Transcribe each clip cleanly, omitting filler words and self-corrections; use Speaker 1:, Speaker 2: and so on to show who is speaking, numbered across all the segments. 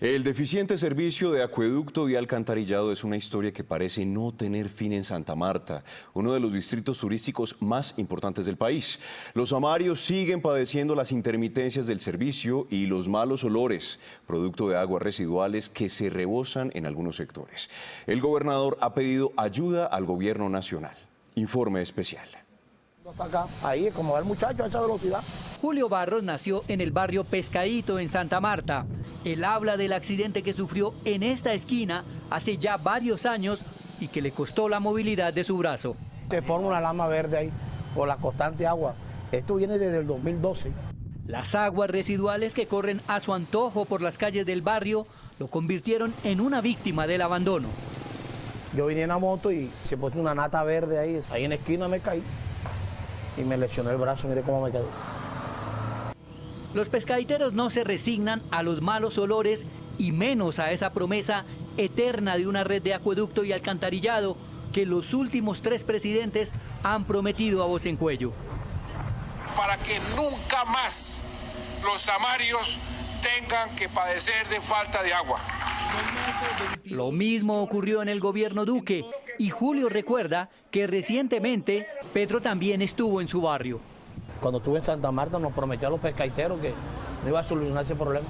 Speaker 1: El deficiente servicio de acueducto y alcantarillado es una historia que parece no tener fin en Santa Marta, uno de los distritos turísticos más importantes del país. Los amarios siguen padeciendo las intermitencias del servicio y los malos olores, producto de aguas residuales que se rebosan en algunos sectores. El gobernador ha pedido ayuda al gobierno nacional. Informe especial.
Speaker 2: Acá, ahí, como va el muchacho a esa velocidad.
Speaker 3: Julio Barros nació en el barrio Pescadito, en Santa Marta. Él habla del accidente que sufrió en esta esquina hace ya varios años y que le costó la movilidad de su brazo.
Speaker 2: Se forma una lama verde ahí por la constante agua. Esto viene desde el 2012.
Speaker 3: Las aguas residuales que corren a su antojo por las calles del barrio lo convirtieron en una víctima del abandono.
Speaker 2: Yo vine en la moto y se puso una nata verde ahí en la esquina me caí. Y me lesioné el brazo, mire cómo me quedó.
Speaker 3: Los pescaderos no se resignan a los malos olores y menos a esa promesa eterna de una red de acueducto y alcantarillado que los últimos 3 presidentes han prometido a voz en cuello.
Speaker 4: Para que nunca más los amarios tengan que padecer de falta de agua.
Speaker 3: Lo mismo ocurrió en el gobierno Duque y Julio recuerda que recientemente Petro también estuvo en su barrio.
Speaker 2: Cuando estuve en Santa Marta nos prometió a los pescaderos que no iba a solucionar ese problema.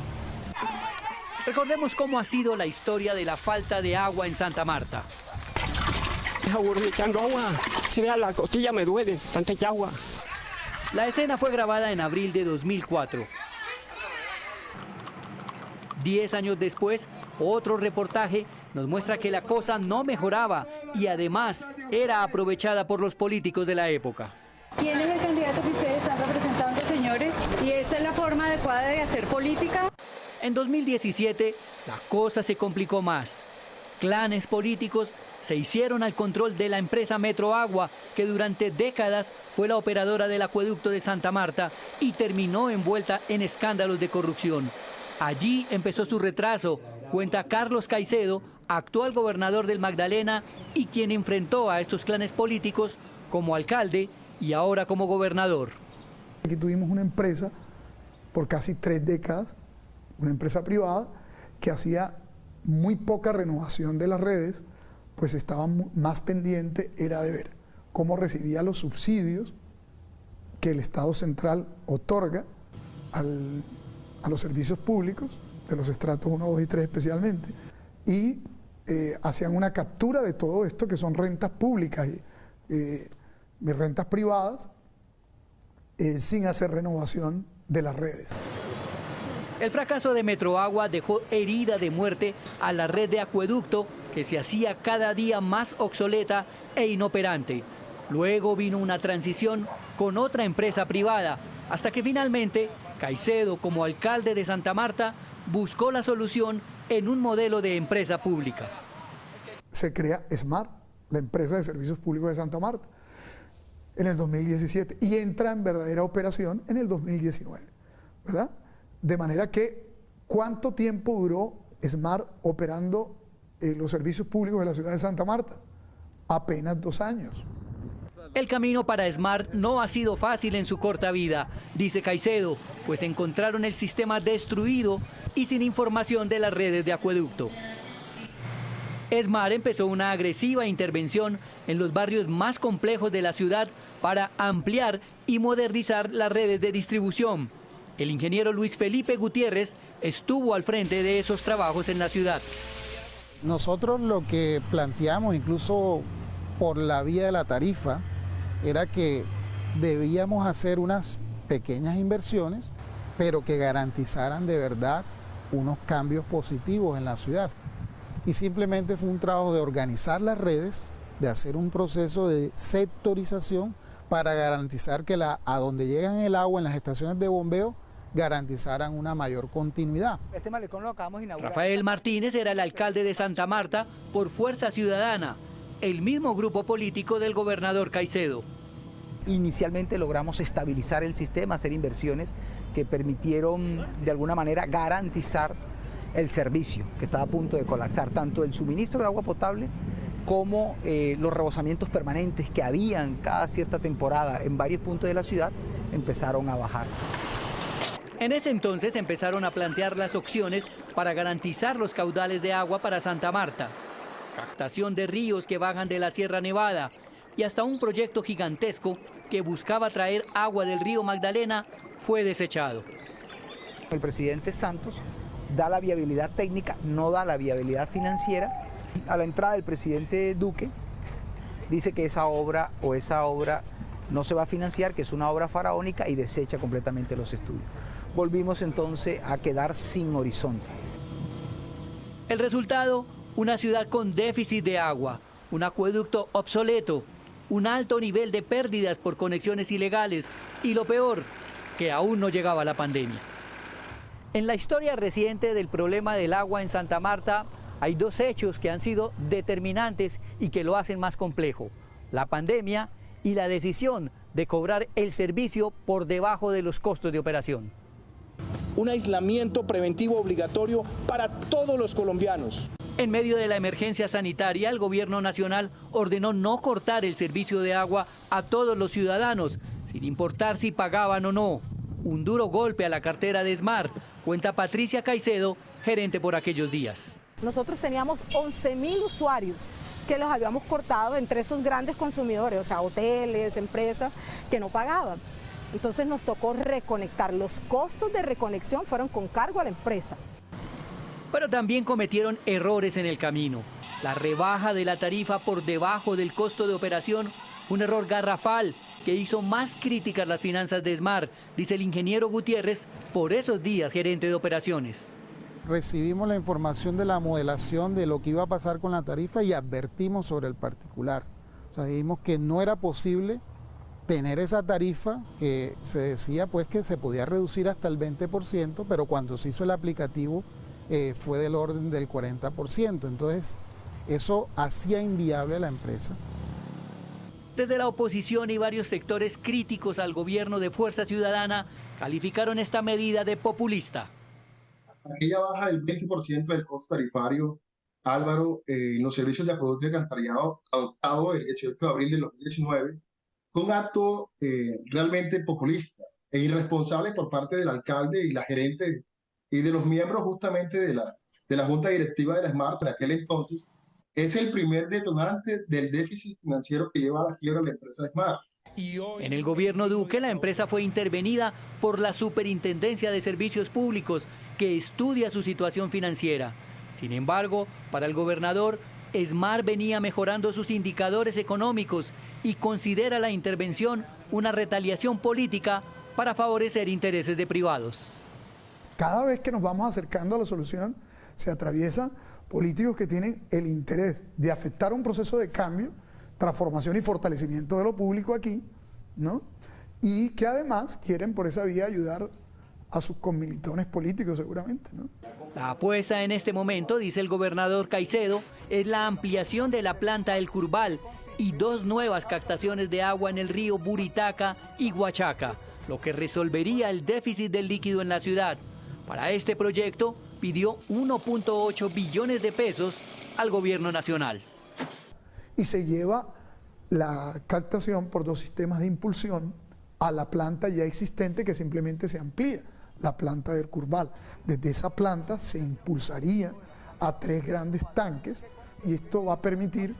Speaker 3: Recordemos cómo ha sido la historia de la falta de agua en Santa Marta.
Speaker 5: Es aburrido echando agua, se vea la costilla me duele, tanta agua.
Speaker 3: La escena fue grabada en abril de 2004. 10 años después, otro reportaje nos muestra que la cosa no mejoraba y además era aprovechada por los políticos de la época.
Speaker 6: ¿Quién es el candidato que ustedes están representando, señores? ¿Y esta es la forma adecuada de hacer política?
Speaker 3: En 2017, la cosa se complicó más. Clanes políticos se hicieron al control de la empresa Metro Agua, que durante décadas fue la operadora del acueducto de Santa Marta y terminó envuelta en escándalos de corrupción. Allí empezó su retraso, cuenta Carlos Caicedo, actual gobernador del Magdalena y quien enfrentó a estos clanes políticos como alcalde y ahora como gobernador.
Speaker 7: Aquí tuvimos una empresa por casi 3 décadas, una empresa privada que hacía muy poca renovación de las redes, pues estaba más pendiente, era de ver cómo recibía los subsidios que el Estado central otorga a los servicios públicos, de los estratos 1, 2 y 3 especialmente, y hacían una captura de todo esto que son rentas públicas y rentas privadas sin hacer renovación de las redes.
Speaker 3: El fracaso de Metroagua dejó herida de muerte a la red de acueducto que se hacía cada día más obsoleta e inoperante. Luego vino una transición con otra empresa privada, hasta que finalmente Caicedo, como alcalde de Santa Marta, buscó la solución en un modelo de empresa pública.
Speaker 7: Se crea SMART, la empresa de servicios públicos de Santa Marta, en el 2017 y entra en verdadera operación en el 2019, ¿verdad? De manera que, ¿cuánto tiempo duró SMART operando los servicios públicos de la ciudad de Santa Marta? Apenas 2 años.
Speaker 3: El camino para SMART no ha sido fácil en su corta vida, dice Caicedo, pues encontraron el sistema destruido y sin información de las redes de acueducto. SMART empezó una agresiva intervención en los barrios más complejos de la ciudad para ampliar y modernizar las redes de distribución. El ingeniero Luis Felipe Gutiérrez estuvo al frente de esos trabajos en la ciudad.
Speaker 8: Nosotros lo que planteamos, incluso por la vía de la tarifa, era que debíamos hacer unas pequeñas inversiones, pero que garantizaran de verdad unos cambios positivos en la ciudad. Y simplemente fue un trabajo de organizar las redes, de hacer un proceso de sectorización para garantizar que a donde llegan el agua en las estaciones de bombeo, garantizaran una mayor continuidad.
Speaker 3: Este malecón lo acabamos de inaugurar. Rafael Martínez era el alcalde de Santa Marta por Fuerza Ciudadana, el mismo grupo político del gobernador Caicedo.
Speaker 9: Inicialmente logramos estabilizar el sistema, hacer inversiones que permitieron de alguna manera garantizar el servicio que estaba a punto de colapsar, tanto el suministro de agua potable como los rebosamientos permanentes que habían cada cierta temporada en varios puntos de la ciudad empezaron a bajar.
Speaker 3: En ese entonces empezaron a plantear las opciones para garantizar los caudales de agua para Santa Marta, captación de ríos que bajan de la Sierra Nevada y hasta un proyecto gigantesco que buscaba traer agua del río Magdalena fue desechado.
Speaker 9: El presidente Santos da la viabilidad técnica, no da la viabilidad financiera. A la entrada del presidente Duque dice que esa obra no se va a financiar, que es una obra faraónica, y desecha completamente los estudios. Volvimos entonces a quedar sin horizonte.
Speaker 3: El resultado, una ciudad con déficit de agua, un acueducto obsoleto, un alto nivel de pérdidas por conexiones ilegales y lo peor, que aún no llegaba la pandemia. En la historia reciente del problema del agua en Santa Marta, hay dos hechos que han sido determinantes y que lo hacen más complejo: la pandemia y la decisión de cobrar el servicio por debajo de los costos de operación.
Speaker 10: Un aislamiento preventivo obligatorio para todos los colombianos.
Speaker 3: En medio de la emergencia sanitaria, el gobierno nacional ordenó no cortar el servicio de agua a todos los ciudadanos, sin importar si pagaban o no. Un duro golpe a la cartera de ESMAR, cuenta Patricia Caicedo, gerente por aquellos días.
Speaker 11: Nosotros teníamos 11.000 usuarios que los habíamos cortado entre esos grandes consumidores, o sea, hoteles, empresas, que no pagaban. Entonces nos tocó reconectar. Los costos de reconexión fueron con cargo a la empresa.
Speaker 3: Pero también cometieron errores en el camino. La rebaja de la tarifa por debajo del costo de operación, un error garrafal que hizo más críticas las finanzas de ESMAR, dice el ingeniero Gutiérrez, por esos días gerente de operaciones.
Speaker 8: Recibimos la información de la modelación de lo que iba a pasar con la tarifa y advertimos sobre el particular. O sea, dijimos que no era posible tener esa tarifa, que se decía pues que se podía reducir hasta el 20%, pero cuando se hizo el aplicativo fue del orden del 40%. Entonces eso hacía inviable a la empresa.
Speaker 3: Desde la oposición y varios sectores críticos al gobierno de Fuerza Ciudadana calificaron esta medida de populista.
Speaker 12: Aquella baja del 20% del costo tarifario, Álvaro, en los servicios de acueducto y alcantarillado adoptado el 18 de abril de 2019, fue un acto realmente populista e irresponsable por parte del alcalde y la gerente y de los miembros justamente de la junta directiva de la ESMAR de aquel entonces. Es el primer detonante del déficit financiero que lleva a la quiebra de la empresa ESMAR.
Speaker 3: En el gobierno Duque, la empresa fue intervenida por la Superintendencia de Servicios Públicos, que estudia su situación financiera. Sin embargo, para el gobernador, ESMAR venía mejorando sus indicadores económicos y considera la intervención una retaliación política para favorecer intereses de privados.
Speaker 7: Cada vez que nos vamos acercando a la solución, se atraviesan políticos que tienen el interés de afectar un proceso de cambio, transformación y fortalecimiento de lo público aquí, ¿no? Y que además quieren por esa vía ayudar a sus conmilitones políticos seguramente, ¿no?
Speaker 3: La apuesta en este momento, dice el gobernador Caicedo, es la ampliación de la planta El Curbal y 2 nuevas captaciones de agua en el río Buritaca y Huachaca, lo que resolvería el déficit del líquido en la ciudad. Para este proyecto pidió 1.8 billones de pesos al gobierno nacional.
Speaker 7: Y se lleva la captación por 2 sistemas de impulsión a la planta ya existente, que simplemente se amplía, la planta del Curbal. Desde esa planta se impulsaría a 3 grandes tanques y esto va a permitir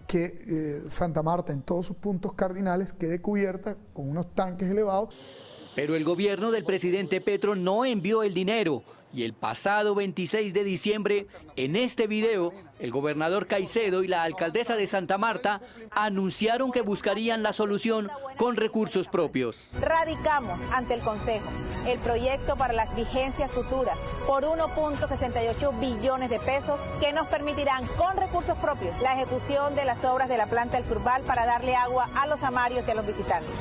Speaker 7: que Santa Marta en todos sus puntos cardinales quede cubierta con unos tanques elevados.
Speaker 3: Pero el gobierno del presidente Petro no envió el dinero y el pasado 26 de diciembre, en este video, el gobernador Caicedo y la alcaldesa de Santa Marta anunciaron que buscarían la solución con recursos propios.
Speaker 13: Radicamos ante el Consejo el proyecto para las vigencias futuras por 1.68 billones de pesos que nos permitirán con recursos propios la ejecución de las obras de la planta El Curbal para darle agua a los amarios y a los visitantes.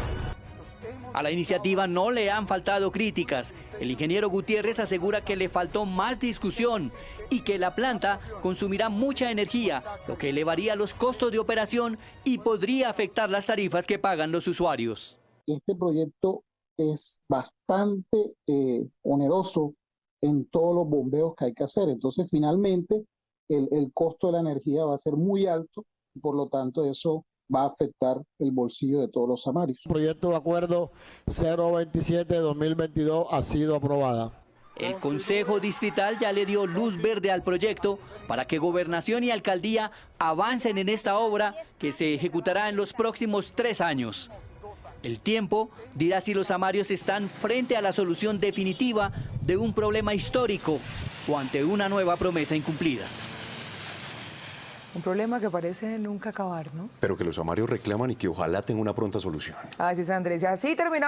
Speaker 3: A la iniciativa no le han faltado críticas. El ingeniero Gutiérrez asegura que le faltó más discusión y que la planta consumirá mucha energía, lo que elevaría los costos de operación y podría afectar las tarifas que pagan los usuarios.
Speaker 8: Este proyecto es bastante oneroso en todos los bombeos que hay que hacer. Entonces, finalmente, el costo de la energía va a ser muy alto y por lo tanto eso va a afectar el bolsillo de todos los amarios.
Speaker 14: El proyecto de acuerdo 027 de 2022 ha sido aprobada.
Speaker 3: El Consejo Distrital ya le dio luz verde al proyecto para que Gobernación y Alcaldía avancen en esta obra que se ejecutará en los próximos 3 años. El tiempo dirá si los amarios están frente a la solución definitiva de un problema histórico o ante una nueva promesa incumplida.
Speaker 14: Un problema que parece nunca acabar, ¿no?
Speaker 1: Pero que los amarios reclaman y que ojalá tenga una pronta solución.
Speaker 14: Así es, Andrés. Así terminamos.